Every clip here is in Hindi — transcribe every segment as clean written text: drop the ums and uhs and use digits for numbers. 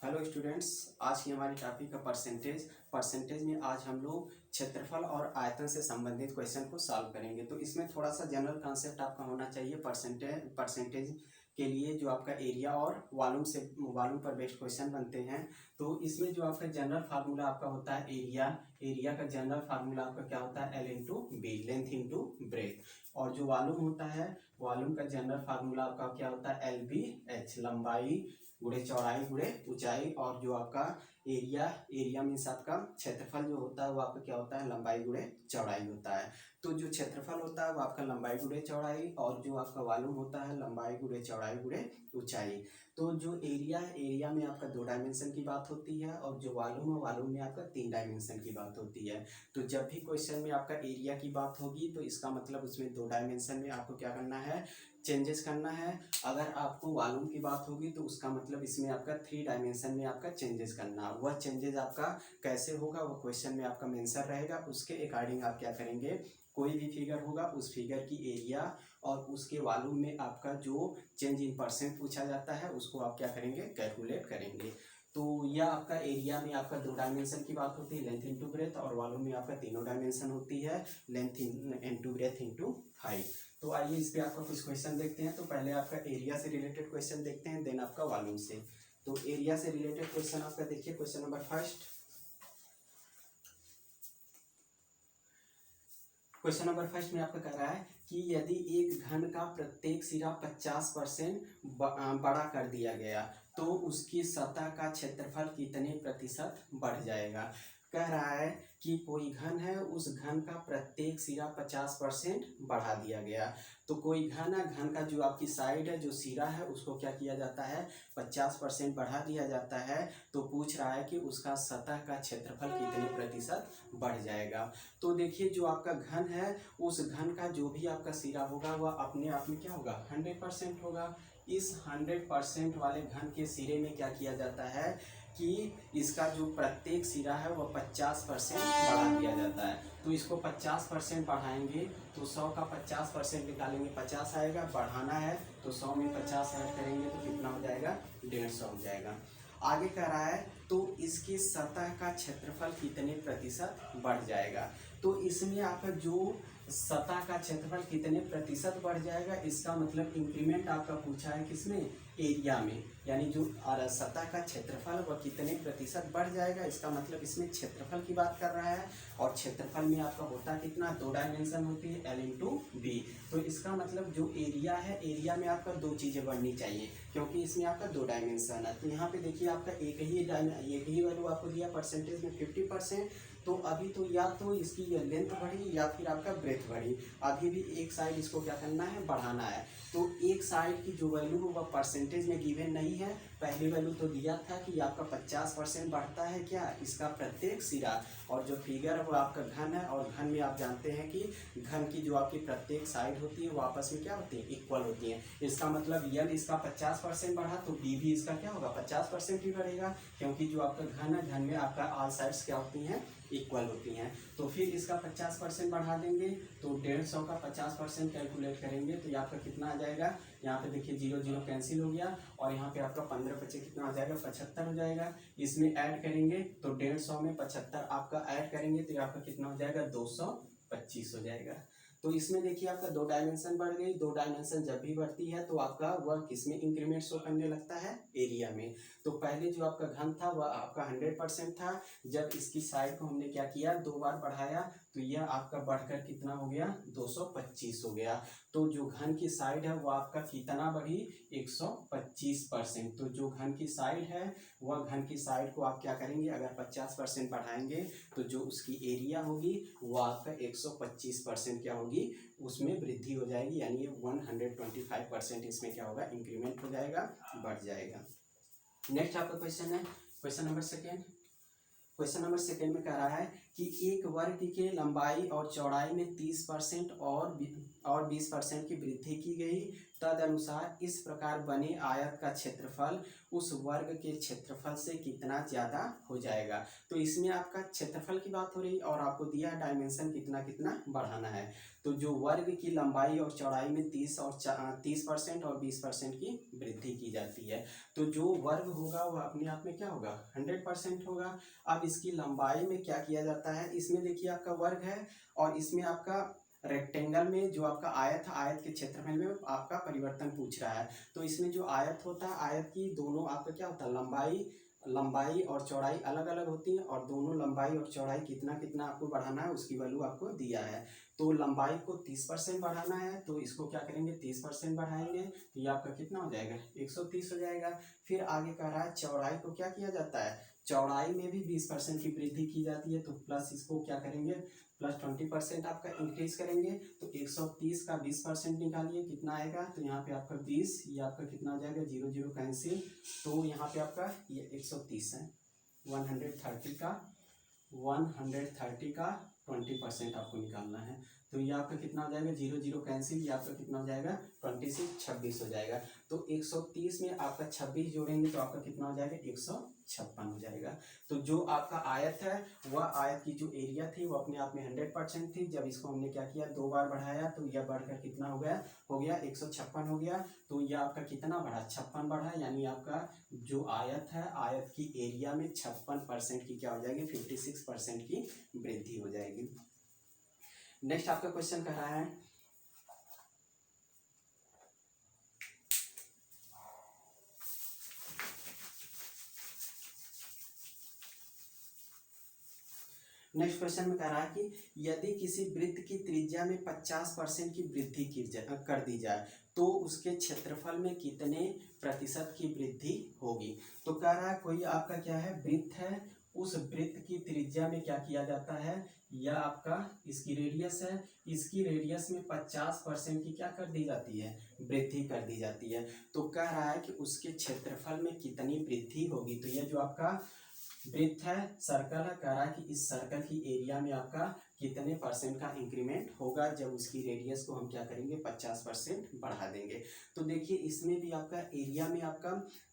हेलो स्टूडेंट्स, आज की हमारी टॉपिक है परसेंटेज में आज हम लोग क्षेत्रफल और आयतन से संबंधित क्वेश्चन को सॉल्व करेंगे। तो इसमें थोड़ा सा जनरल कॉन्सेप्ट आपका होना चाहिए। परसेंटेज के लिए जो आपका एरिया और वॉल्यूम पर बेस्ड क्वेश्चन बनते हैं। तो इसमें जो आपका जनरल फार्मूला आपका होता है एरिया का जनरल फार्मूला आपका क्या होता है, L into B, length into breadth. और जो वॉल्यूम होता है, वॉल्यूम का जनरल फार्मूला आपका क्या होता है, एल बी एच, लंबाई गुणे चौड़ाई गुणे ऊंचाई। और जो आपका एरिया मीन्स आपका क्षेत्रफल जो होता है वो आपका क्या होता है, लंबाई गुणे चौड़ाई होता है। तो जो क्षेत्रफल होता है वो आपका लंबाई गुणे चौड़ाई, और जो आपका वॉल्यूम होता है लंबाई गुणे चौड़ाई गुणे ऊंचाई। तो जो एरिया है, एरिया में आपका 2 डायमेंशन की बात होती है, और जो वॉल्यूम है, वॉल्यूम में आपका 3 डायमेंशन की बात होती है। तो जब भी क्वेश्चन में आपका एरिया की बात होगी तो इसका मतलब उसमें 2 डायमेंशन में आपको क्या करना है, चेंजेस करना है। अगर आपको वॉल्यूम की बात होगी तो उसका मतलब इसमें आपका 3 डायमेंशन में आपका चेंजेस करना। वह चेंजेस आपका कैसे होगा वो क्वेश्चन में आपका मेंशन रहेगा। उसके अकॉर्डिंग आप क्या करेंगे, कोई भी फिगर होगा उस फिगर की एरिया और उसके वॉल्यूम में आपका जो चेंज इन परसेंट पूछा जाता है उसको आप क्या करेंगे, कैलकुलेट करेंगे। तो यह आपका एरिया में आपका 2 डायमेंशन की बात होती है, लेंथ इंटू ब्रेथ, और वॉल्यूम में आपका तीनों डायमेंशन होती है, length into breath into height. तो आइए इस पे आपका कुछ क्वेश्चन देखते हैं। तो पहले आपका एरिया से रिलेटेड क्वेश्चन देखते हैं, देन आपका वॉल्यूम से। तो एरिया से रिलेटेड क्वेश्चन आपका देखिए, question number first. Question number first में आपका कह रहा है कि यदि एक घन का प्रत्येक सिरा 50% बड़ा कर दिया गया तो उसकी सतह का क्षेत्रफल कितने प्रतिशत बढ़ जाएगा। कह रहा है कि कोई घन है, उस घन का प्रत्येक सिरा 50% बढ़ा दिया गया। तो कोई घन है, घन का जो आपकी साइड है, जो सिरा है, उसको क्या किया जाता है, 50% बढ़ा दिया जाता है। तो पूछ रहा है कि उसका सतह का क्षेत्रफल कितने प्रतिशत बढ़ जाएगा। तो देखिए जो आपका घन है, उस घन का जो भी आपका सिरा होगा वह अपने आप में क्या होगा, 100% होगा। इस 100% वाले घन के सिरे में क्या किया जाता है कि इसका जो प्रत्येक सिरा है वह 50% बढ़ा दिया जाता है। तो इसको 50% बढ़ाएंगे तो 100 का 50% निकालेंगे, 50 आएगा। बढ़ाना है तो 100 में 50 ऐड करेंगे तो कितना हो जाएगा, 150 हो जाएगा। आगे कह रहा है तो इसकी सतह का क्षेत्रफल कितने प्रतिशत बढ़ जाएगा। तो इसमें आपका जो सतह का क्षेत्रफल कितने प्रतिशत बढ़ जाएगा, इसका मतलब इंक्रीमेंट आपका पूछा है किसमें, एरिया में। यानी जो सतह का क्षेत्रफल वह कितने प्रतिशत बढ़ जाएगा, इसका मतलब इसमें क्षेत्रफल की बात कर रहा है। और क्षेत्रफल में आपका होता कितना, 2 डायमेंशन होती है, एल इंटू बी। तो इसका मतलब जो एरिया है, एरिया में आपका 2 चीज़ें बढ़नी चाहिए, क्योंकि इसमें आपका 2 डायमेंशन है। तो यहाँ पे देखिए आपका एक ही वैल्यू आपको दिया परसेंटेज में 50%। तो अभी तो या तो इसकी लेंथ बढ़ी या फिर आपका ब्रेथ बढ़ी, अभी भी एक साइड इसको क्या करना है, बढ़ाना है। तो एक साइड की जो वैल्यू है वह परसेंटेज में गिवन नहीं है। पहली वैल्यू तो दिया था कि आपका 50% बढ़ता है क्या, इसका प्रत्येक सिरा। और जो फिगर है वो आपका घन है, और घन में आप जानते हैं कि घन की जो आपकी प्रत्येक साइड होती है वो आपस में क्या होती है, इक्वल होती है। इसका मतलब यल इसका 50% बढ़ा तो बी भी इसका क्या होगा, 50% ही बढ़ेगा, क्योंकि जो आपका घन है, घन में आपका ऑल साइड्स क्या होती हैं, इक्वल होती हैं। तो फिर इसका 50% बढ़ा देंगे तो 150 का 50% कैलकुलेट करेंगे तो ये आपका कितना आ जाएगा। यहाँ पे देखिए 0 0 कैंसिल हो गया, और यहाँ पे आपका 15 बचे कितना आ जाएगा, 75 हो जाएगा। इसमें ऐड करेंगे तो 150 में 75 आपका ऐड करेंगे तो ये आपका कितना हो जाएगा, 225 हो जाएगा। तो इसमें देखिए आपका 2 डायमेंशन बढ़ गई। 2 डायमेंशन जब भी बढ़ती है तो आपका वह किसमें इंक्रीमेंट शो करने लगता है, एरिया में। तो पहले जो आपका घन था वह आपका 100% था। जब इसकी साइड को हमने क्या किया, 2 बार बढ़ाया तो यह आपका बढ़कर कितना हो गया, 225 हो गया। तो जो घन की साइड है वो आपका कितना बढ़ी, 125%। तो जो घन की साइड है वह घन की साइड को आप क्या करेंगे, अगर 50% बढ़ाएंगे तो जो उसकी एरिया होगी वो आपका 125% क्या होगी, उसमें वृद्धि हो जाएगी। यानी 125% इसमें क्या होगा, इंक्रीमेंट हो जाएगा, बढ़ जाएगा। नेक्स्ट आपका क्वेश्चन है, question number second. Question number second में कह रहा है कि एक वर्ग के लंबाई और चौड़ाई में 30% और 20% की वृद्धि की गई, तद अनुसार इस प्रकार बने आयत का क्षेत्रफल उस वर्ग के क्षेत्रफल से कितना ज़्यादा हो जाएगा। तो इसमें आपका क्षेत्रफल की बात हो रही और आपको दिया है डायमेंशन कितना कितना बढ़ाना है। तो जो वर्ग की लंबाई और चौड़ाई में 30% और 20% की वृद्धि की जाती है, तो जो वर्ग होगा वह अपने आप में क्या होगा 100% होगा। अब इसकी लंबाई में क्या किया जाता है, इसमें देखिए आपका वर्ग है और इसमें आपका रेक्टेंगल में जो आपका आयत है, आयत के क्षेत्रफल में आपका परिवर्तन पूछ रहा है। तो इसमें जो आयत होता है, आयत की दोनों आपका क्या होता है, लंबाई और चौड़ाई अलग अलग होती है और दोनों लंबाई और चौड़ाई कितना कितना आपको बढ़ाना है उसकी वैल्यू आपको दिया है। तो लंबाई को 30% बढ़ाना है, तो इसको क्या करेंगे 30% बढ़ाएंगे, तो ये आपका कितना हो जाएगा 130 हो जाएगा। फिर आगे कह रहा है चौड़ाई को क्या किया जाता है, चौड़ाई में भी 20% की वृद्धि की जाती है, तो प्लस इसको क्या करेंगे प्लस 20% आपका इंक्रीज करेंगे। तो 130 का 20% निकालिए कितना आएगा, तो यहाँ पे आपका 20, ये आपका कितना हो जाएगा 0 0 कैंसिल, तो यहाँ पे आपका ये 130 है। 130 का 20% आपको निकालना है, तो ये आपका कितना हो जाएगा 0 0 कैंसिल, ये आपका कितना हो जाएगा 20 से 26 हो जाएगा। तो 130 में आपका 26 जोड़ेंगे तो आपका कितना हो जाएगा 156 हो जाएगा। तो जो आपका आयत है वह आयत की जो एरिया थी वो अपने आप में 100% थी। जब इसको हमने क्या किया 2 बार बढ़ाया तो यह बढ़कर कितना हो गया 156 हो गया। तो यह आपका कितना बढ़ा 56 बढ़ा, यानी आपका जो आयत है आयत की एरिया में 56% की क्या हो जाएगी 56% की वृद्धि हो जाएगी। नेक्स्ट आपका क्वेश्चन कह रहा है नेक्स्ट क्वेश्चन में कह रहा है कि यदि किसी वृत्त की त्रिज्या में 50% की वृद्धि कर दी जाए तो उसके क्षेत्रफल में कितने प्रतिशत की वृद्धि होगी। तो कह रहा है कोई आपका क्या है वृत्त है, उस वृत्त की त्रिज्या में क्या किया जाता है, यह आपका इसकी रेडियस है, इसकी रेडियस में 50% की क्या कर दी जाती है वृद्धि कर दी जाती है। तो कह रहा है कि उसके क्षेत्रफल में कितनी वृद्धि होगी। तो यह जो आपका वृत्त है सर्कल है, कह रहा है कि इस सर्कल की एरिया में आपका कितने परसेंट का इंक्रीमेंट होगा जब उसकी रेडियस को हम क्या करेंगे 50% बढ़ा देंगे। तो देखिए इसमें भी आपका एरिया में आपका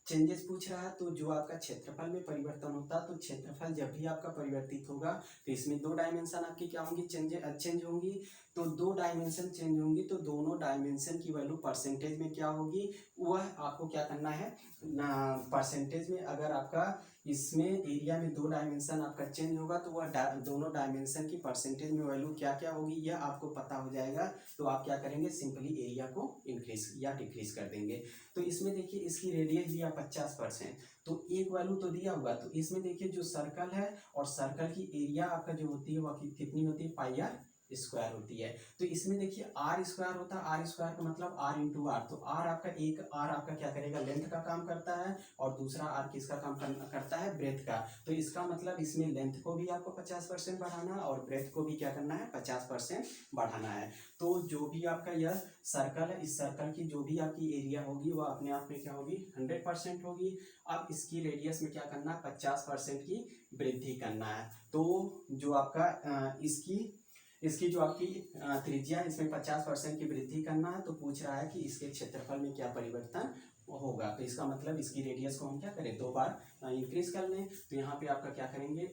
चेंजेस पूछ रहा है, तो जो आपका क्षेत्रफल में परिवर्तन होता है, तो क्षेत्रफल जब भी आपका परिवर्तित होगा तो इसमें 2 डायमेंशन आपकी क्या होंगी चेंज होंगी। तो 2 डायमेंशन चेंज होंगी तो दोनों डायमेंशन की वैल्यू परसेंटेज में क्या होगी वह आपको क्या करना है परसेंटेज में। अगर आपका इसमें एरिया में 2 डायमेंशन आपका चेंज होगा तो वह दोनों डायमेंशन की परसेंटेज में वैल्यू क्या क्या होगी यह आपको पता हो जाएगा। तो आप क्या करेंगे सिंपली एरिया को इंक्रीज या डिक्रीज कर देंगे। तो इसमें देखिए इसकी रेडियस दिया 50%, तो एक वैल्यू तो दिया हुआ, तो इसमें देखिए जो सर्कल है और सर्कल की एरिया आपका जो होती है वह कितनी होती है पाई आर स्क्वायर होती है। तो इसमें देखिए आर स्क्वायर होता है, आर स्क्वायर का मतलब आर इंटू आर, तो आर आपका क्या करेगा लेंथ का काम करता है और दूसरा आर किसका काम करता है ब्रेथ का। तो इसका मतलब इसमें लेंथ को भी आपको 50% बढ़ाना है और ब्रेथ को भी क्या करना है 50% बढ़ाना है। तो जो भी आपका यह सर्कल है इस सर्कल की जो भी आपकी एरिया होगी वह अपने आप में क्या होगी 100% होगी। अब इसकी रेडियस में क्या करना है 50% की वृद्धि करना है। तो जो आपका इसकी जो आपकी त्रिज्या इसमें 50% की वृद्धि करना है, तो पूछ रहा है कि इसके क्षेत्रफल में क्या परिवर्तन होगा। तो इसका मतलब इसकी रेडियस को हम क्या करें 2 बार इंक्रीज कर लें। तो यहाँ पे आपका क्या करेंगे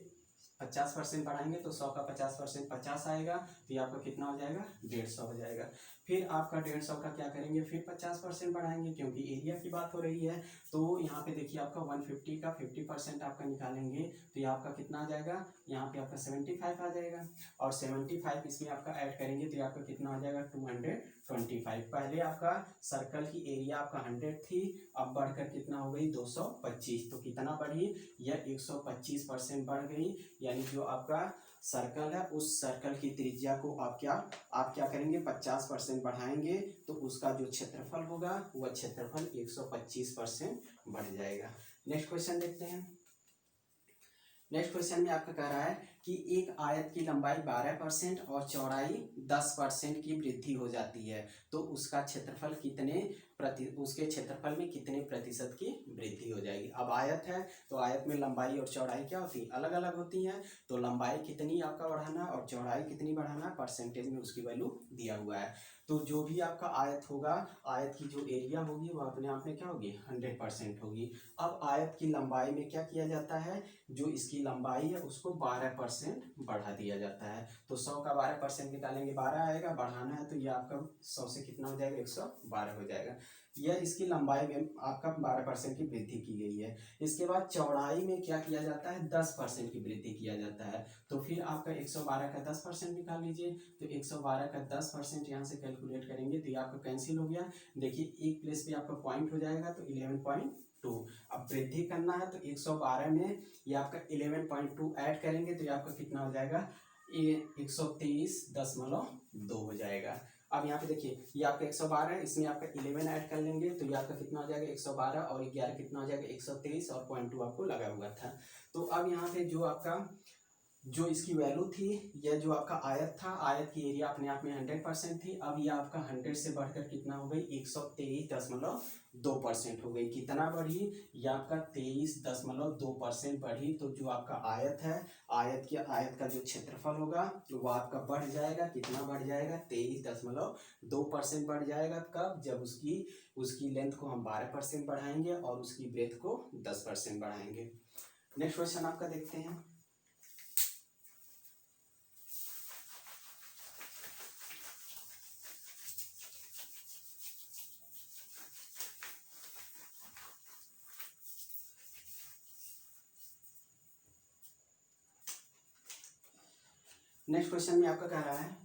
50% बढ़ाएंगे तो 100 का 50% 50 आएगा, तो ये आपका कितना हो जाएगा 150 हो जाएगा। फिर आपका 150 का क्या करेंगे फिर 50% बढ़ाएंगे क्योंकि एरिया की बात हो रही है। तो यहाँ पे देखिए आपका 150 का 50% आपका निकालेंगे तो ये आपका कितना आ जाएगा, यहाँ पे आपका 75 आ जाएगा और 75 इसमें आपका ऐड करेंगे तो ये आपका कितना हो जाएगा 225। पहले आपका सर्कल की एरिया आपका 100 थी, अब बढ़कर कितना हो गई 225, तो कितना बढ़ी यह 125% बढ़ गई। यानी जो आपका सर्कल है उस सर्कल की त्रिज्या को आप क्या करेंगे 50% बढ़ाएंगे तो उसका जो क्षेत्रफल होगा वह क्षेत्रफल 125% बढ़ जाएगा। नेक्स्ट क्वेश्चन देखते हैं। नेक्स्ट क्वेश्चन में आपका कह रहा है कि एक आयत की लंबाई 12% और चौड़ाई 10% की वृद्धि हो जाती है तो उसका क्षेत्रफल उसके क्षेत्रफल में कितने प्रतिशत की वृद्धि हो जाएगी। अब आयत है तो आयत में लंबाई और चौड़ाई क्या होती है, अलग अलग होती है। तो लंबाई कितनी आपका बढ़ाना और चौड़ाई कितनी बढ़ाना, परसेंटेज में उसकी वैल्यू दिया हुआ है। तो जो भी आपका आयत होगा, आयत की जो एरिया होगी वो अपने आप में क्या होगी, 100% होगी। अब आयत की लंबाई में क्या किया जाता है, जो इसकी लंबाई है उसको 12% बढ़ा दिया जाता है। तो 100 का 12% निकालेंगे 12 आएगा, बढ़ाना है तो ये आपका 100 से कितना हो जाएगा, 112 हो जाएगा। यह इसकी लंबाई में आपका 12% की वृद्धि की गई है। इसके बाद चौड़ाई में क्या किया जाता है, 10% की वृद्धि किया जाता है। तो फिर आपका 112 का 10% निकाल लीजिए। तो 112 का 10% यहाँ से कैलकुलेट करेंगे तो ये आपका कैंसिल हो गया। देखिए एक प्लेस पे आपका पॉइंट हो जाएगा तो 11.2। अब वृद्धि करना है तो 112 में ये आपका 11.2 ऐड करेंगे तो ये आपका कितना हो जाएगा, 123.2 हो जाएगा। अब यहाँ पे देखिए ये आपका 112 है, इसमें आपका 11 ऐड कर लेंगे तो ये आपका कितना हो जाएगा, 112 और 11 कितना हो जाएगा, 123 और 0.2 आपको लगा हुआ था। तो अब यहाँ पे जो इसकी वैल्यू थी, यह जो आपका आयत था, आयत की एरिया अपने आप में 100% थी। अब यह आपका 100 से बढ़कर कितना हो गई, 123.2% हो गई। कितना बढ़ी, यह आपका 23.2% बढ़ी। तो जो आपका आयत है, आयत का जो क्षेत्रफल होगा वो आपका बढ़ जाएगा। कितना बढ़ जाएगा, 23.2% बढ़ जाएगा। कब, जब उसकी लेंथ को हम 12% बढ़ाएंगे और उसकी ब्रेथ को 10% बढ़ाएंगे। नेक्स्ट क्वेश्चन आपका देखते हैं। नेक्स्ट क्वेश्चन में आपका कह रहा है,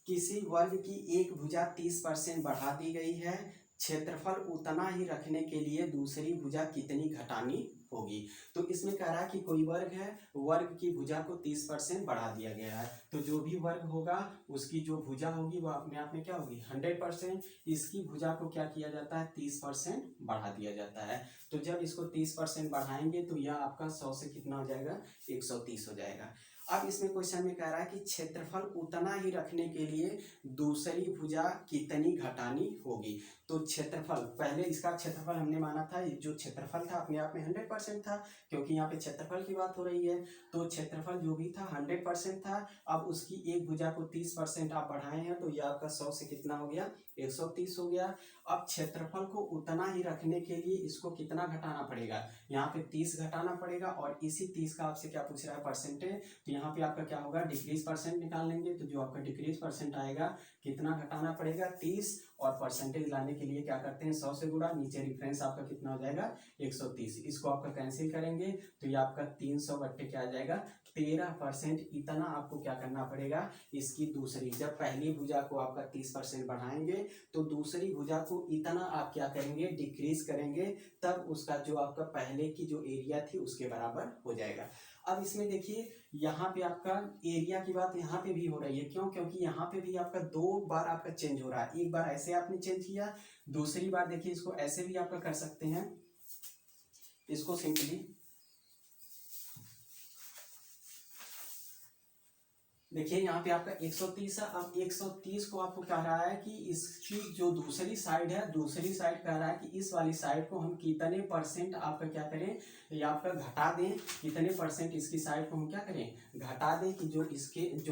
किसी वर्ग की एक भुजा 30% बढ़ा दी गई है, क्षेत्रफल उतना ही रखने के लिए दूसरी भुजा कितनी घटानी होगी। तो इसमें कह रहा है कि कोई वर्ग है, वर्ग की भुजा को 30% बढ़ा दिया गया है। तो जो भी वर्ग होगा उसकी जो भुजा होगी वो अपने आप में क्या होगी, 100%। इसकी भुजा को क्या किया जाता है, 30% बढ़ा दिया जाता है। तो जब इसको 30% बढ़ाएंगे तो यह आपका 100 से कितना हो जाएगा, 130 हो जाएगा। अब इसमें क्वेश्चन में कह रहा है कि क्षेत्रफल उतना ही रखने के लिए दूसरी भुजा कितनी घटानी होगी। तो क्षेत्रफल, पहले इसका क्षेत्रफल हमने माना था, जो क्षेत्रफल था अपने आप में 100% था, क्योंकि यहाँ पे क्षेत्रफल की बात हो रही है। तो क्षेत्रफल जो भी था 100% था। अब उसकी एक भुजा को 30% आप बढ़ाए हैं तो यह आपका 100 से कितना हो गया, 130 हो गया। अब क्षेत्रफल को उतना ही रखने के लिए इसको कितना घटाना पड़ेगा, यहाँ पे 30 घटाना पड़ेगा। और इसी 30 का आपसे क्या पूछ रहा है, परसेंटेज। तो यहाँ पे आपका क्या होगा, डिक्रीज परसेंट निकाल लेंगे। तो जो आपका डिक्रीज परसेंट आएगा, कितना घटाना पड़ेगा, 30। और परसेंटेज लाने के लिए क्या करते हैं, 100 से गुणा, नीचे रिफरेंस आपका कितना हो जाएगा, 130। इसको आपका कैंसिल करेंगे तो ये आपका 300 बट्टे क्या आ जाएगा, 13%। इतना आपको क्या करना पड़ेगा, इसकी दूसरी, जब पहली भुजा को आपका 30% बढ़ाएंगे तो दूसरी भुजा को इतना आप क्या करेंगे, डिक्रीज करेंगे, तब उसका जो आपका पहले की जो एरिया थी उसके बराबर हो जाएगा। अब इसमें देखिए यहाँ पे आपका एरिया की बात यहाँ पे भी हो रही है, क्यों, क्योंकि यहाँ पे भी आपका 2 बार आपका चेंज हो रहा है। एक बार ऐसे आपने चेंज किया, दूसरी बार देखिए इसको ऐसे भी आपका कर सकते हैं। इसको सिंपली देखिए यहाँ पे आपका 130 है। अब 130 को आपको कह रहा है कि इसकी जो दूसरी साइड है, दूसरी साइड कह रहा है कि इस वाली साइड को हम कितने परसेंट आपका क्या करें, या आपका घटा दें। कितने परसेंट इसकी साइड को हम क्या करें, घटा दें, कि जो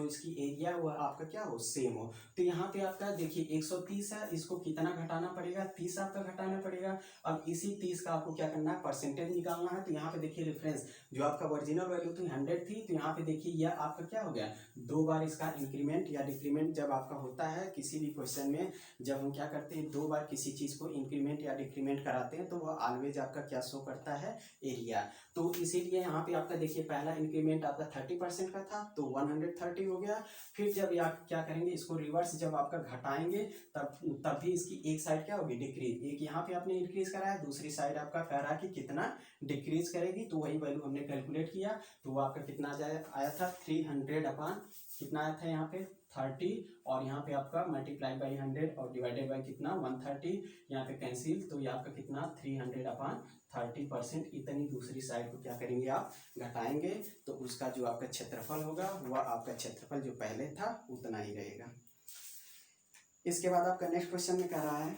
इसकी एरिया वो आपका क्या हो, सेम हो। तो यहाँ पे आपका देखिए 130 है, इसको कितना घटाना पड़ेगा, 30 आपका घटाना पड़ेगा। अब इसी 30 का आपको क्या करना है, परसेंटेज निकालना है। तो यहाँ पे देखिए रेफरेंस, जो आपका ओरिजिनल वैल्यू थी 100 थी, तो यहाँ पे देखिए यह आपका क्या हो गया, 2 बार इसका इंक्रीमेंट या डिक्रीमेंट जब आपका होता है किसी भी क्वेश्चन में, जब हम क्या करते हैं, 2 बार किसी चीज को इंक्रीमेंट या डिक्रीमेंट कराते हैं तो वह ऑलवेज आपका क्या शो करता है, एरिया। तो इसीलिए यहाँ पे आपका देखिए पहला इंक्रीमेंट आपका 30% का था तो 130 हो गया। फिर जब आप क्या करेंगे, इसको रिवर्स जब आपका घटाएंगे तब भी इसकी एक साइड क्या होगी, डिक्रीज। एक यहाँ पे आपने इंक्रीज करा है, दूसरी साइड आपका कह रहा है कि कितना डिक्रीज करेगी। तो वही वैल्यू हमने कैलकुलेट किया तो वो आपका कितना आया था, 300/30। कितना आया था यहाँ पे 30, और यहाँ पे आपका मल्टीप्लाई बाई 100 और डिवाइडेड बाई कितना 130, यहाँ पे कैंसिल, तो ये आपका कितना 300/30%। इतनी दूसरी साइड को क्या करेंगे आप घटाएंगे, तो उसका जो आपका क्षेत्रफल होगा वह आपका क्षेत्रफल जो पहले था उतना ही रहेगा। इसके बाद आपका नेक्स्ट क्वेश्चन में कह रहा है,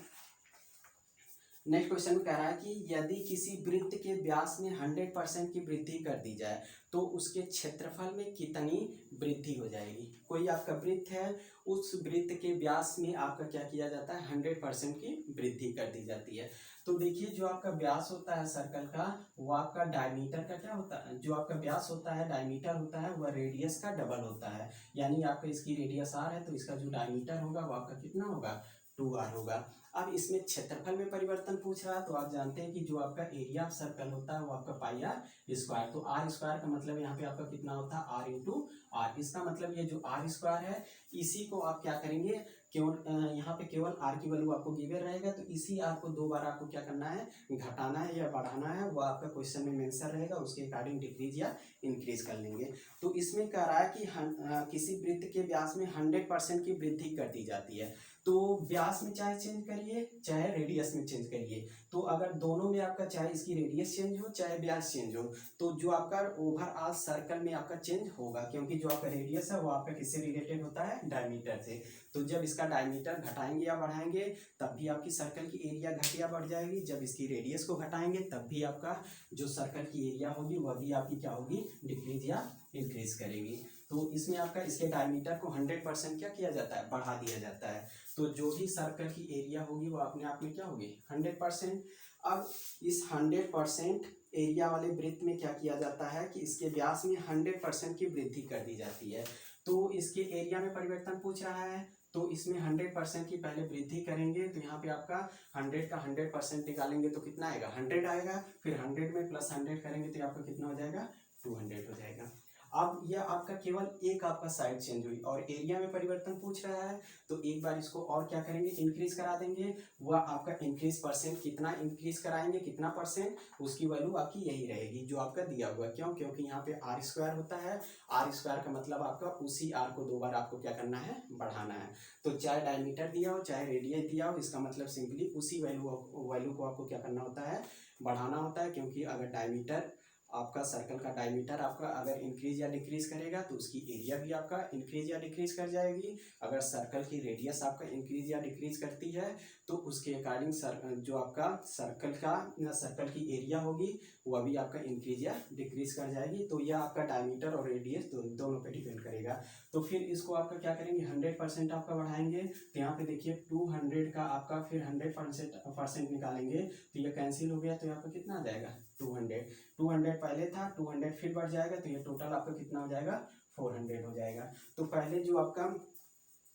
नेक्स्ट क्वेश्चन में कह रहा है कि यदि किसी वृत्त के व्यास में 100% की वृद्धि कर दी जाए तो उसके क्षेत्रफल में कितनी वृद्धि हो जाएगी। कोई आपका वृत्त है, उस वृत्त के व्यास में आपका क्या किया जाता है 100% की वृद्धि कर दी जाती है। तो देखिए जो आपका व्यास होता है सर्कल का, वो आपका डायमीटर का क्या होता है, जो आपका व्यास होता है डायमीटर होता है वह रेडियस का डबल होता है। यानी आपका इसकी रेडियस r है तो इसका जो डायमीटर होगा वो आपका कितना होगा 2r होगा। अब इसमें क्षेत्रफल में परिवर्तन पूछ रहा है, तो आप जानते हैं कि जो आपका एरिया ऑफ सर्कल होता है वो आपका पाई आर स्क्वायर, तो आर स्क्वायर का मतलब यहाँ पे आपका कितना होता है r इंटू आर। इसका मतलब ये जो आर स्क्वायर है इसी को आप क्या करेंगे, केवल यहाँ पे केवल r की वैल्यू आपको गिवन रहेगा, तो इसी r को 2 बार आपको क्या करना है घटाना है या बढ़ाना है, वो आपका क्वेश्चन में मेंशन रहेगा, उसके अकॉर्डिंग डिक्रीज या इंक्रीज कर लेंगे। तो इसमें कह रहा है कि किसी वृत्त के व्यास में 100% की वृद्धि कर दी जाती है, तो व्यास में चाहे चेंज करिए चाहे रेडियस में चेंज करिए, तो अगर दोनों में आपका चाहे इसकी रेडियस चेंज हो चाहे व्यास चेंज हो, तो जो आपका ओवरऑल सर्कल में आपका चेंज होगा, क्योंकि जो आपका रेडियस है वो आपका किससे रिलेटेड होता है डायमीटर से। तो जब इसका डायमीटर घटाएंगे या बढ़ाएंगे तब भी आपकी सर्कल की एरिया घट या बढ़ जाएगी, जब इसकी रेडियस को घटाएंगे तब भी आपका जो सर्कल की एरिया होगी वह भी आपकी क्या होगी डिक्रीज या इंक्रीज करेगी। तो इसमें आपका इसके डायमीटर को 100% क्या किया जाता है बढ़ा दिया जाता है, तो जो भी सर्कल की एरिया होगी वो अपने आप में क्या होगी 100%। अब इस 100% एरिया वाले वृत्त में क्या किया जाता है कि इसके व्यास में 100% की वृद्धि कर दी जाती है, तो इसके एरिया में परिवर्तन पूछ रहा है, तो इसमें 100% की पहले वृद्धि करेंगे, तो यहाँ पे आपका 100 का 100% निकालेंगे तो कितना आएगा 100 आएगा, फिर 100 में प्लस 100 करेंगे तो आपका कितना हो जाएगा 200 हो जाएगा। अब यह आपका केवल एक आपका साइड चेंज हुई और एरिया में परिवर्तन पूछ रहा है, तो एक बार इसको और क्या करेंगे इंक्रीज करा देंगे, वह आपका इंक्रीज परसेंट कितना इंक्रीज कराएंगे कितना परसेंट, उसकी वैल्यू आपकी यही रहेगी जो आपका दिया हुआ। क्यों, क्योंकि यहाँ पे आर स्क्वायर होता है, आर स्क्वायर का मतलब आपका उसी आर को 2 बार आपको क्या करना है बढ़ाना है। तो चाहे डायमीटर दिया हो चाहे रेडियस दिया हो, इसका मतलब सिंपली उसी वैल्यू को आपको क्या करना होता है बढ़ाना होता है, क्योंकि अगर डायमीटर आपका सर्कल का डायमीटर आपका अगर इंक्रीज या डिक्रीज करेगा तो उसकी एरिया भी आपका इंक्रीज या डिक्रीज कर जाएगी। अगर सर्कल की रेडियस आपका इंक्रीज या डिक्रीज करती है तो उसके अकॉर्डिंग जो आपका सर्कल की एरिया होगी वह भी आपका इंक्रीज या डिक्रीज कर जाएगी। तो यह आपका डायमीटर और रेडियस दोनों पे डिपेंड करेगा। तो फिर इसको आपका क्या करेंगे 100% आपका बढ़ाएंगे, तो यहाँ पे देखिए 200 का आपका फिर 100% निकालेंगे तो ये कैंसिल हो गया, तो यहाँ पे कितना आ जाएगा 200 पहले था 200 फिर बढ़ जाएगा, तो ये टोटल आपका कितना हो जाएगा 400 हो जाएगा। तो पहले जो आपका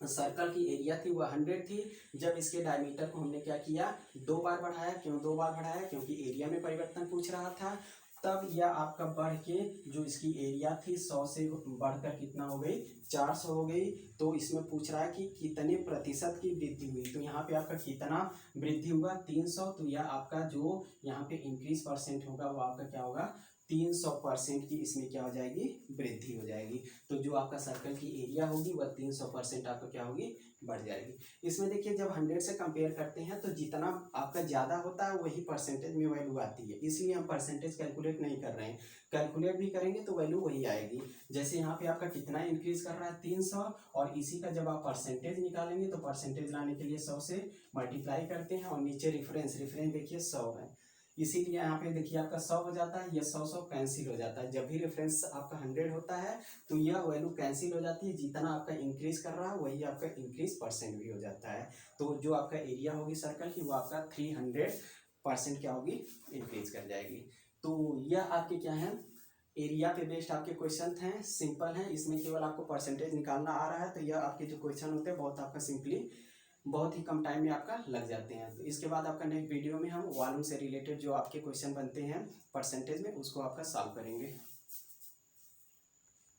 सर्कल की एरिया थी वह 100 थी, जब इसके डायमीटर को हमने क्या किया 2 बार बढ़ाया। क्यों 2 बार बढ़ाया, क्योंकि एरिया में परिवर्तन पूछ रहा था। तब यह आपका बढ़ के जो इसकी एरिया थी 100 से बढ़कर कितना हो गई 400 हो गई। तो इसमें पूछ रहा है कि कितने प्रतिशत की वृद्धि हुई, तो यहाँ पे आपका कितना वृद्धि हुआ 300, तो यह आपका जो यहाँ पे इंक्रीज परसेंट होगा वो आपका क्या होगा 300% की इसमें क्या हो जाएगी वृद्धि हो जाएगी। तो जो आपका सर्कल की एरिया होगी वह 300% आपका क्या होगी बढ़ जाएगी। इसमें देखिए जब 100 से कंपेयर करते हैं तो जितना आपका ज़्यादा होता है वही परसेंटेज में वैल्यू आती है, इसलिए हम परसेंटेज कैलकुलेट नहीं कर रहे हैं। कैलकुलेट भी करेंगे तो वैल्यू वही आएगी। जैसे यहाँ पे आपका कितना इंक्रीज कर रहा है 300, और इसी का जब आप परसेंटेज निकालेंगे तो परसेंटेज लाने के लिए 100 से मल्टीप्लाई करते हैं, और नीचे रेफरेंस देखिए 100 है, इसीलिए यहाँ पे देखिए आपका 100 हो जाता है, ये 100 कैंसिल हो जाता है। जब भी रेफरेंस आपका 100 होता है तो यह वैल्यू कैंसिल हो जाती है, जितना आपका इंक्रीज कर रहा है वही आपका इंक्रीज परसेंट भी हो जाता है। तो जो आपका एरिया होगी सर्कल की वो आपका 300% क्या होगी इंक्रीज कर जाएगी। तो यह आपके क्या है एरिया पे बेस्ड आपके क्वेश्चन हैं, सिंपल हैं, इसमें केवल आपको परसेंटेज निकालना आ रहा है। तो यह आपके जो क्वेश्चन होते हैं बहुत आपका सिंपली बहुत ही कम टाइम में आपका लग जाते हैं। तो इसके बाद आपका नेक्स्ट वीडियो में हम वॉल्यूम से रिलेटेड जो आपके क्वेश्चन बनते हैं परसेंटेज में उसको आपका सॉल्व करेंगे।